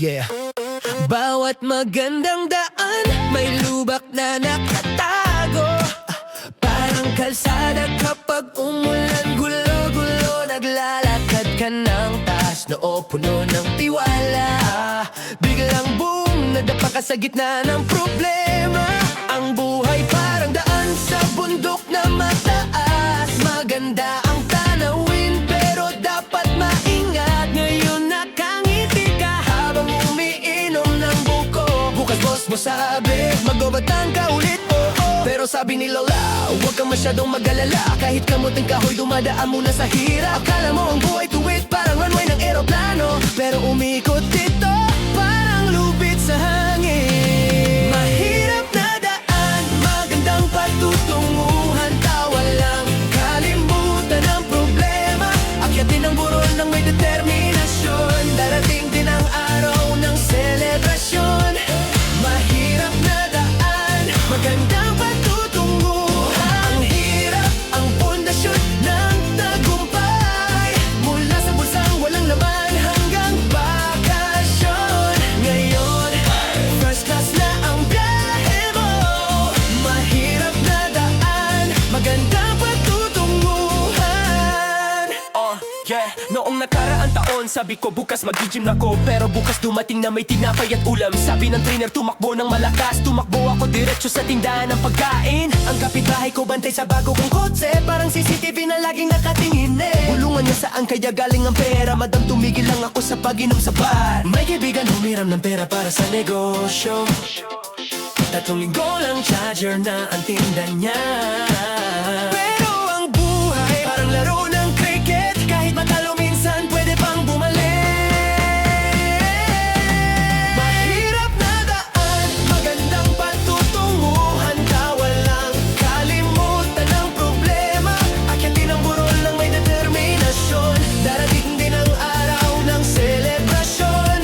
Yeah. Bawat magandang daan may lubak na nakatago, parang kalsada kapag umulan. Gulo-gulo, naglalakad ka ng taas noo, puno ng tiwala. Biglang boom, nadapa ka sa gitna ng problema. Ang buhay parang daan sa bundok na mataas. Maganda ang tanawin pero dapat maingat. Ngayon nakangiti ka habang umiinom ng buko. Bukas boss mo sabi, magobatang ka ulit, oo. Pero sabi ni Lola, huwag kang masyadong mag-alala. Kahit kamuting kahoy, dumadaan muna sa hirap. Akala mo ang buhay tuwid, parang runway ng eroplano. Pero umikot dito, parang lupit sa hangin. Mahirap na daan, magandang patutunguhan. Tawa lang, kalimutan ang problema. Akyatin ang burol ng may determinasyon. Darating din ang araw ng selebrasyon. Mahirap na daan, magandang patutunguhan. Ang hirap, ang pundasyon ng tagumpay. Mula sa bulsang walang laman hanggang bakasyon. Ngayon, first class na ang biyahe mo. Mahirap na daan, magandang patutunguhan. Yeah, noong nakaraang taon sabi ko bukas mag-gym ako. Pero bukas dumating na may tinapay at ulam. Sabi ng trainer tumakbo ng malakas. Tumakbo ako diretso sa tindahan ng pagkain. Ang kapitbahay ko bantay sa bago kong kotse, parang CCTV na laging nakatingin Bulungan niya saan kaya galing ang pera. Madam tumigil lang ako sa pag-inom sa bar. May kaibigan humiram ng pera para sa negosyo. 3 linggo lang charger na ang tinda niya. Pero ang buhay parang laro ng cricket. Kahit matalo minsan pwede pang bumalik. Mahirap na daan, magandang patutunguhan. Tawa lang, kalimutan ang problema. Akyatin ang burol ng may determinasyon. Darating din ang araw ng selebrasyon.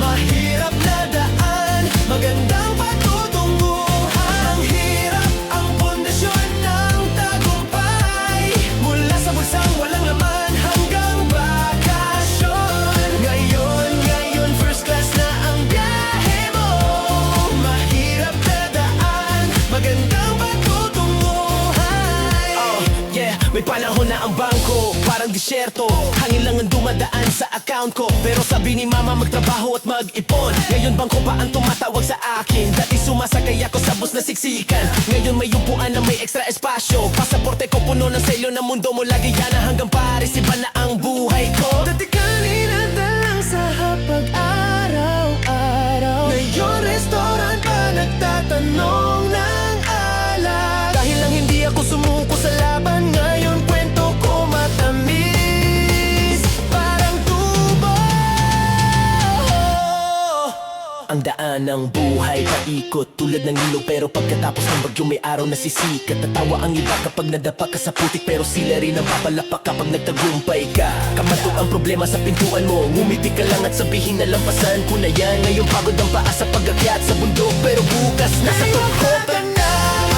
Mahirap na daan, magandang patutunguhan. Ang hirap, ang pundasyon ng tagumpay. Mula sa bulsang walang laman hanggang bakasyon. Ngayon, first class na ang biyahe mo. Mahirap na daan, magandang patutunguhan. Yeah, may panahon na ang bangko parang disyerto. Hangin lang ang dumadaan sa account ko. Pero sabi ni mama magtrabaho at mag-ipon. Ngayon bangko pa ang tumatawag sa akin. Dati sumasakay ako sa bus na siksikan. Ngayon may upuan na may extra espasyo. Pasaporte ko puno ng selyo na mundo mo lagi yan na hanggang Paris. Iba na ang buhay ko. Dati kanina lang sa hapag araw-araw. Ngayon restaurant pa nagtatanong ng alak. Dahil lang hindi ako sumuko sa laban, ngayon kwento ko matamis. Parang tubo. Ang daan ng buhay paikot tulad ng ilog. Pero pagkatapos ng bagyo may araw na sisikat. Tatawa ang iba kapag nadapa ka sa putik. Pero sila rin ang papalapak kapag nagtagumpay ka. Kamato ang problema sa pintuan mo. Ngumiti ka lang at sabihin na lampasan ko na yan. Ngayon pagod ang paa sa pag-akyat sa bundok. Pero bukas nasa tukod ka na.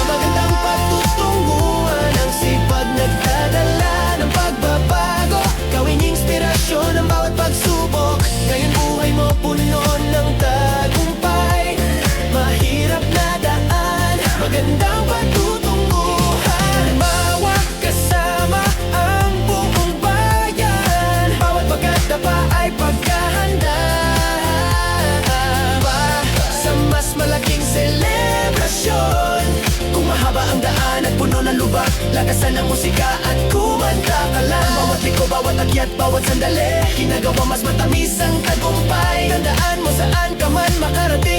Magandang patutunguhan. Ang sipag nagdadala ng pagbabago. Gawing inspirasyon ang bawat pagsubok. Ngayon buhay mo puno ng tagumpay. Mahirap na daan, magandang patutunguhan. Bawat kasama ang buong bayan. Bawat pagkadapa ay paghahanda pa sa mas malaking selebrasyon. Kung mahaba ang daan at puno ng lubak, lakasan ang musika at kumanta ka lang. Bawat liko, bawat akyat, bawat sandali, ginagawa mas matamis ang tagumpay. Tandaan mo saan ka man makarating.